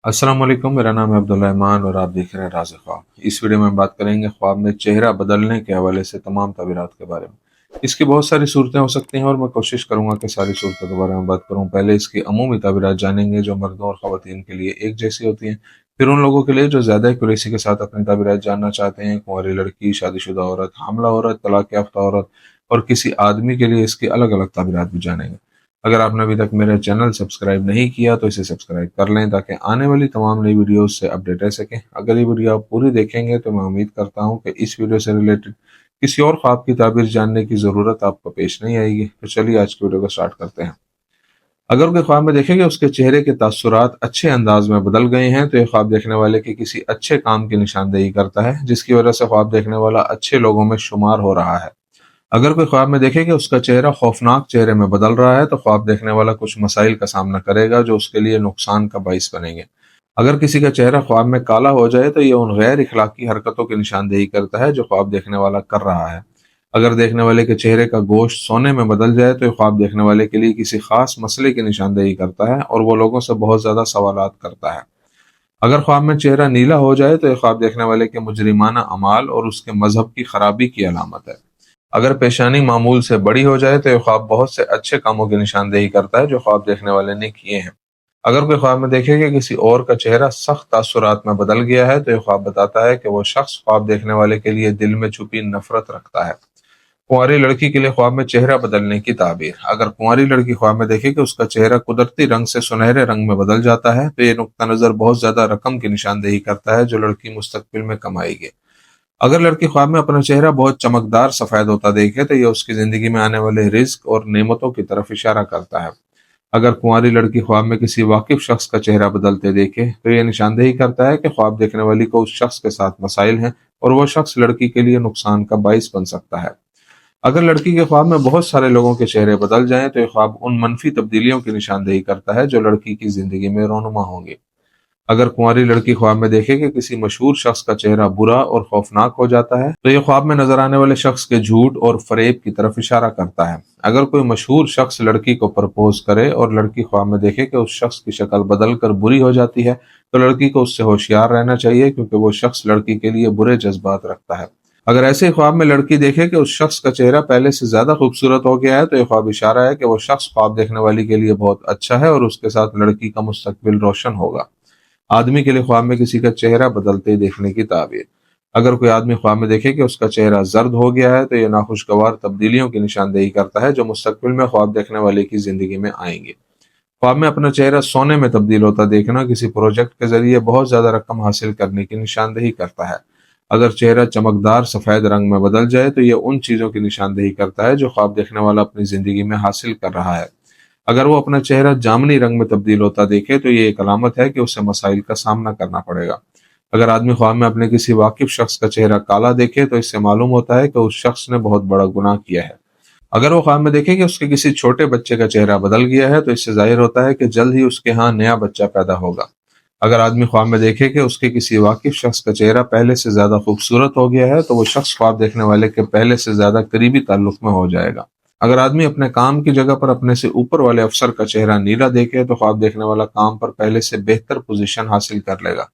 अस्सलाम वालेकुम। मेरा नाम है अब्दुल्ला इमान और आप देख रहे हैं राज़ ख्वाब। इस वीडियो में हम बात करेंगे ख्वाब में चेहरा बदलने के हवाले से तमाम तबीरात के बारे में। इसकी बहुत सारी सूरतें हो सकती हैं और मैं कोशिश करूंगा कि सारी सूरतों के बारे में बात करूं। पहले इसकी अमूमी तबीरात जानेंगे जो मर्दों और ख़वातीन के लिए एक जैसी होती हैं। फिर उन लोगों के लिए जो ज़्यादा एक्यूरेसी के साथ अपनी तबीरात जानना चाहते हैं, कुंवारी लड़की, शादीशुदा औरत, हामला औरत, तलाक याफ्ता औरत और किसी आदमी के लिए इसकी अलग अलग तबीरात भी जानेंगे। अगर आपने अभी तक मेरा चैनल सब्सक्राइब नहीं किया तो इसे सब्सक्राइब कर लें ताकि आने वाली तमाम नई वीडियोस से अपडेट रह सकें। अगर ये वीडियो आप पूरी देखेंगे तो मैं उम्मीद करता हूं कि इस वीडियो से रिलेटेड किसी और ख्वाब की ताबीर जानने की ज़रूरत आपको पेश नहीं आएगी। तो चलिए आज की वीडियो को स्टार्ट करते हैं। अगर कोई ख्वाब में देखेंगे उसके चेहरे के तासुरात अच्छे अंदाज में बदल गए हैं तो ये ख्वाब देखने वाले के किसी अच्छे काम की निशानदेही करता है, जिसकी वजह से ख्वाब देखने वाला अच्छे लोगों में शुमार हो रहा है। अगर कोई ख्वाब में देखे कि उसका चेहरा खौफनाक चेहरे में बदल रहा है तो ख्वाब देखने वाला कुछ मसाइल का सामना करेगा जो उसके लिए नुकसान का बाइस बनेंगे। अगर किसी का चेहरा ख्वाब में काला हो जाए तो ये उन गैर इखलाकी हरकतों की निशानदेही करता है जो ख्वाब देखने वाला कर रहा है। अगर देखने वाले के चेहरे का गोश्त सोने में बदल जाए तो ये ख्वाब देखने वाले के लिए किसी खास मसले की निशानदेही करता है और वो लोगों से बहुत ज्यादा सवालात करता है। अगर ख्वाब में चेहरा नीला हो जाए तो ये ख्वाब देखने वाले के मुजरिमाना अमाल और उसके मजहब की खराबी की अलामत है। अगर पेशानी मामूल से बड़ी हो जाए तो ये ख्वाब बहुत से अच्छे कामों की निशानदेही करता है जो ख्वाब देखने वाले ने किए हैं। अगर कोई ख्वाब में देखे कि किसी और का चेहरा सख्त तासुरात में बदल गया है तो ये ख्वाब बताता है कि वो शख्स ख्वाब देखने वाले के लिए दिल में छुपी नफरत रखता है। कुंवारी लड़की के लिए ख्वाब में चेहरा बदलने की ताबीर। अगर कुंवारी लड़की ख्वाब में देखे कि उसका चेहरा कुदरती रंग से सुनहरे रंग में बदल जाता है तो ये नुक्ता नजर बहुत ज्यादा रकम की निशानदेही करता है जो लड़की मुस्तकबिल में कमाएगी। अगर लड़की ख्वाब में अपना चेहरा बहुत चमकदार सफेद होता देखे तो यह उसकी जिंदगी में आने वाले रिस्क और नेमतों की तरफ इशारा करता है। अगर कुंवारी लड़की ख्वाब में किसी वाकिफ शख्स का चेहरा बदलते देखे तो यह निशानदेही करता है कि ख्वाब देखने वाली को उस शख्स के साथ मसाइल हैं और वह शख्स लड़की के लिए नुकसान का बाइस बन सकता है। अगर लड़की के ख्वाब में बहुत सारे लोगों के चेहरे बदल जाएं तो यह ख्वाब उन मनफी तब्दीलियों की निशानदेही करता है जो लड़की की जिंदगी में रोनुमा होंगी। अगर कुंवारी लड़की ख्वाब में देखे कि किसी मशहूर शख्स का चेहरा बुरा और खौफनाक हो जाता है तो यह ख्वाब में नजर आने वाले शख्स के झूठ और फरेब की तरफ इशारा करता है। अगर कोई मशहूर शख्स लड़की को प्रपोज करे और लड़की ख्वाब में देखे कि उस शख्स की शक्ल बदल कर बुरी हो जाती है तो लड़की को उससे होशियार रहना चाहिए क्योंकि वो शख्स लड़की के लिए बुरे जज्बात रखता है। अगर ऐसे ख्वाब में लड़की देखे कि उस शख्स का चेहरा पहले से ज्यादा खूबसूरत हो गया है तो यह ख्वाब इशारा है कि वो शख्स ख्वाब देखने वाली के लिए बहुत अच्छा है और उसके साथ लड़की का मुस्तकबिल रोशन होगा। आदमी के लिए ख्वाब में किसी का चेहरा बदलते देखने की ताबीर। अगर कोई आदमी ख्वाब में देखे कि उसका चेहरा जर्द हो गया है तो यह नाखुशगवार तब्दीलियों की निशानदेही करता है जो मुस्तकबिल में ख्वाब देखने वाले की जिंदगी में आएंगी। ख्वाब में अपना चेहरा सोने में तब्दील होता देखना किसी प्रोजेक्ट के जरिए बहुत ज्यादा रकम हासिल करने की निशानदेही करता है। अगर चेहरा चमकदार सफेद रंग में बदल जाए तो यह उन चीजों की निशानदेही करता है जो ख्वाब देखने वाला अपनी जिंदगी में हासिल कर रहा है। अगर वो अपना चेहरा जामनी रंग में तब्दील होता देखे तो ये एक अलामत है कि उसे मसाइल का सामना करना पड़ेगा। अगर आदमी ख्वाब में अपने किसी वाकिफ शख्स का चेहरा काला देखे तो इससे मालूम होता है कि उस शख्स ने बहुत बड़ा गुनाह किया है। अगर वो ख्वाब में देखे कि उसके किसी छोटे बच्चे का चेहरा बदल गया है तो इससे जाहिर होता है कि जल्द ही उसके यहाँ नया बच्चा पैदा होगा। अगर आदमी ख्वाब में देखे कि उसके किसी वाकिफ शख्स का चेहरा पहले से ज्यादा खूबसूरत हो गया है तो वो शख्स ख्वाब देखने वाले के पहले से ज्यादा करीबी ताल्लुक में हो जाएगा। अगर आदमी अपने काम की जगह पर अपने से ऊपर वाले अफसर का चेहरा नीला देखे तो ख्वाब देखने वाला काम पर पहले से बेहतर पोजीशन हासिल कर लेगा।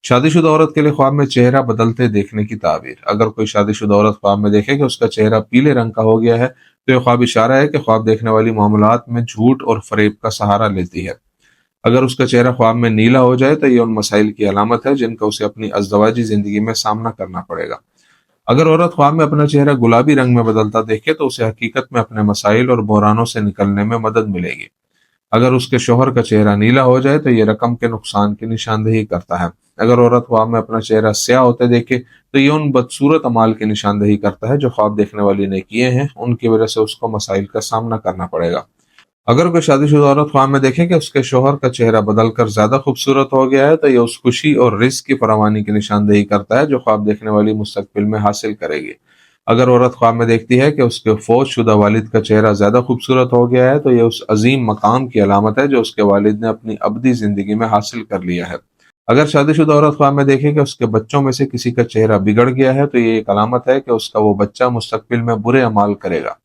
शादीशुदा औरत के लिए ख्वाब में चेहरा बदलते देखने की ताबीर। अगर कोई शादीशुदा औरत ख्वाब में देखे कि उसका चेहरा पीले रंग का हो गया है तो यह ख्वाब इशारा है कि ख्वाब देखने वाली मामलात में झूठ और फरेब का सहारा लेती है। अगर उसका चेहरा ख्वाब में नीला हो जाए तो यह उन मसाइल की अलामत है जिनका उसे अपनी अज़दवाजी जिंदगी में सामना करना पड़ेगा। अगर औरत ख्वाब में अपना चेहरा गुलाबी रंग में बदलता देखे तो उसे हकीकत में अपने मसाइल और बहरानों से निकलने में मदद मिलेगी। अगर उसके शोहर का चेहरा नीला हो जाए तो ये रकम के नुकसान की निशानदेही करता है। अगर औरत ख्वाब में अपना चेहरा स्याह होते देखे तो ये उन बदसूरत अमाल की निशानदेही करता है जो ख्वाब देखने वाली ने किए हैं, उनकी वजह से उसको मसाइल का सामना करना पड़ेगा। अगर कोई शादीशुदा औरत ख्वाब में देखे कि उसके शोहर का चेहरा बदलकर ज्यादा खूबसूरत हो गया है तो यह उस खुशी और रिस्क की फरावानी की निशानदेही करता है जो ख्वाब देखने वाली मुस्तकबिल में हासिल करेगी। अगर औरत ख्वाब में देखती है कि उसके फौज शुदा वालिद का चेहरा ज्यादा खूबसूरत हो गया है तो यह उस अजीम मकाम की अलामत है जो उसके वालिद ने अपनी अबदी जिंदगी में हासिल कर लिया है। अगर शादीशुदा औरत ख्वाब में देखे कि उसके बच्चों में से किसी का चेहरा बिगड़ गया है तो ये एक अलामत है कि उसका वो बच्चा मुस्तकबिल में बुरे अमाल करेगा।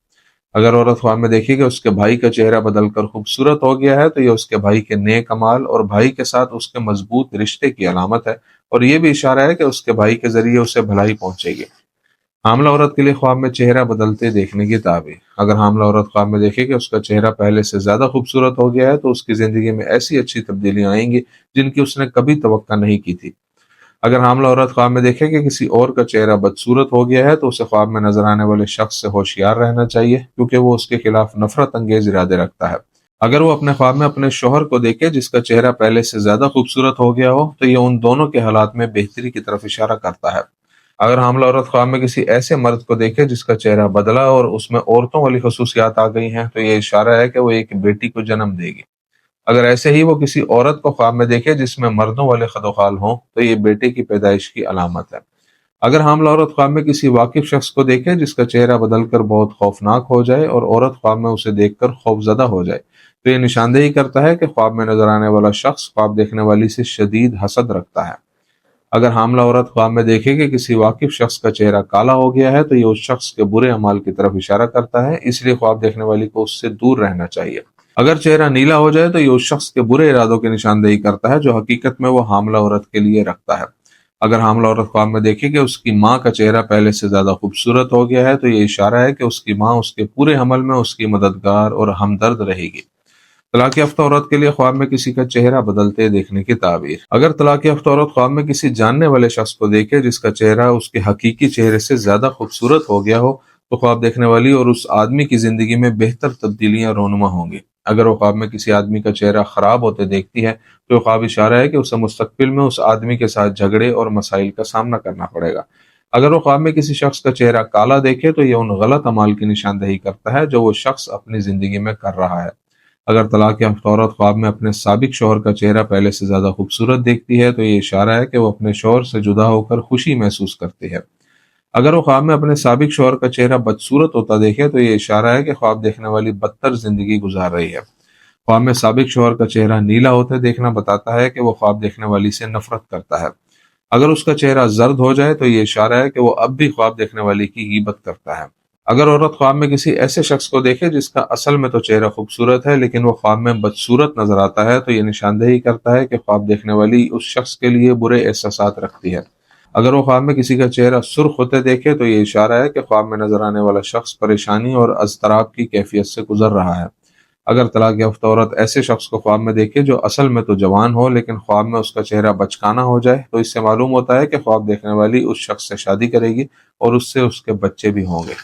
اگر عورت خواب میں دیکھے کہ اس کے بھائی کا چہرہ بدل کر خوبصورت ہو گیا ہے تو یہ اس کے بھائی کے نیک اعمال اور بھائی کے ساتھ اس کے مضبوط رشتے کی علامت ہے، اور یہ بھی اشارہ ہے کہ اس کے بھائی کے ذریعے اسے بھلائی پہنچے گی۔ حاملہ عورت کے لیے خواب میں چہرہ بدلتے دیکھنے کی تعبیر۔ اگر حاملہ عورت خواب میں دیکھے کہ اس کا چہرہ پہلے سے زیادہ خوبصورت ہو گیا ہے تو اس کی زندگی میں ایسی اچھی تبدیلیاں آئیں گی جن کی اس نے کبھی توقع نہیں کی تھی۔ اگر حاملہ عورت خواب میں دیکھے کہ کسی اور کا چہرہ بدصورت ہو گیا ہے تو اسے خواب میں نظر آنے والے شخص سے ہوشیار رہنا چاہیے، کیونکہ وہ اس کے خلاف نفرت انگیز ارادے رکھتا ہے۔ اگر وہ اپنے خواب میں اپنے شوہر کو دیکھے جس کا چہرہ پہلے سے زیادہ خوبصورت ہو گیا ہو تو یہ ان دونوں کے حالات میں بہتری کی طرف اشارہ کرتا ہے۔ اگر حاملہ عورت خواب میں کسی ایسے مرد کو دیکھے جس کا چہرہ بدلا اور اس میں عورتوں والی خصوصیات آ گئی ہیں تو یہ اشارہ ہے کہ وہ ایک بیٹی کو جنم دے گی۔ اگر ایسے ہی وہ کسی عورت کو خواب میں دیکھے جس میں مردوں والے خد و خال ہوں تو یہ بیٹے کی پیدائش کی علامت ہے۔ اگر حاملہ عورت خواب میں کسی واقف شخص کو دیکھے جس کا چہرہ بدل کر بہت خوفناک ہو جائے اور عورت خواب میں اسے دیکھ کر خوف زدہ ہو جائے تو یہ نشاندہی کرتا ہے کہ خواب میں نظر آنے والا شخص خواب دیکھنے والی سے شدید حسد رکھتا ہے۔ اگر حاملہ عورت خواب میں دیکھے کہ کسی واقف شخص کا چہرہ کالا ہو گیا ہے تو یہ اس شخص کے برے اعمال کی طرف اشارہ کرتا ہے، اس لیے خواب دیکھنے والی کو اس سے دور رہنا چاہیے۔ اگر چہرہ نیلا ہو جائے تو یہ اس شخص کے برے ارادوں کی نشاندہی کرتا ہے جو حقیقت میں وہ حاملہ عورت کے لیے رکھتا ہے۔ اگر حاملہ عورت خواب میں دیکھے کہ اس کی ماں کا چہرہ پہلے سے زیادہ خوبصورت ہو گیا ہے تو یہ اشارہ ہے کہ اس کی ماں اس کے پورے عمل میں اس کی مددگار اور ہمدرد رہے گی۔ طلاق یافتہ عورت کے لیے خواب میں کسی کا چہرہ بدلتے دیکھنے کی تعبیر۔ اگر طلاق یافتہ عورت خواب میں کسی جاننے والے شخص کو دیکھے جس کا چہرہ اس کے حقیقی چہرے سے زیادہ خوبصورت ہو گیا ہو تو خواب دیکھنے والی اور اس آدمی کی زندگی میں بہتر تبدیلیاں رونما ہوں گی۔ اگر وہ خواب میں کسی آدمی کا چہرہ خراب ہوتے دیکھتی ہے تو خواب اشارہ ہے کہ اسے مستقبل میں اس آدمی کے ساتھ جھگڑے اور مسائل کا سامنا کرنا پڑے گا۔ اگر وہ خواب میں کسی شخص کا چہرہ کالا دیکھے تو یہ ان غلط اعمال کی نشاندہی کرتا ہے جو وہ شخص اپنی زندگی میں کر رہا ہے۔ اگر طلاق یافتہ عورت خواب میں اپنے سابق شوہر کا چہرہ پہلے سے زیادہ خوبصورت دیکھتی ہے تو یہ اشارہ ہے کہ وہ اپنے شوہر سے جدا ہو کر خوشی محسوس کرتی ہے۔ اگر وہ خواب میں اپنے سابق شوہر کا چہرہ بدصورت ہوتا دیکھے تو یہ اشارہ ہے کہ خواب دیکھنے والی بدتر زندگی گزار رہی ہے۔ خواب میں سابق شوہر کا چہرہ نیلا ہوتے دیکھنا بتاتا ہے کہ وہ خواب دیکھنے والی سے نفرت کرتا ہے۔ اگر اس کا چہرہ زرد ہو جائے تو یہ اشارہ ہے کہ وہ اب بھی خواب دیکھنے والی کی غیبت کرتا ہے۔ اگر عورت خواب میں کسی ایسے شخص کو دیکھے جس کا اصل میں تو چہرہ خوبصورت ہے لیکن وہ خواب میں بدصورت نظر آتا ہے تو یہ نشاندہی کرتا ہے کہ خواب دیکھنے والی اس شخص کے لیے برے احساسات رکھتی ہے۔ اگر وہ خواب میں کسی کا چہرہ سرخ ہوتے دیکھے تو یہ اشارہ ہے کہ خواب میں نظر آنے والا شخص پریشانی اور اضطراب کی کیفیت سے گزر رہا ہے۔ اگر طلاق یافتہ عورت ایسے شخص کو خواب میں دیکھے جو اصل میں تو جوان ہو لیکن خواب میں اس کا چہرہ بچکانا ہو جائے تو اس سے معلوم ہوتا ہے کہ خواب دیکھنے والی اس شخص سے شادی کرے گی اور اس سے اس کے بچے بھی ہوں گے۔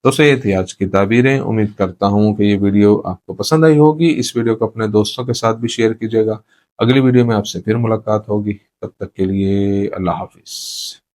دوستو یہ تھی آج کی تعبیریں۔ امید کرتا ہوں کہ یہ ویڈیو آپ کو پسند آئی ہوگی۔ اس ویڈیو کو اپنے دوستوں کے ساتھ بھی شیئر کیجیے گا۔ اگلی ویڈیو میں آپ سے پھر ملاقات ہوگی، تب تک کے لیے اللہ حافظ۔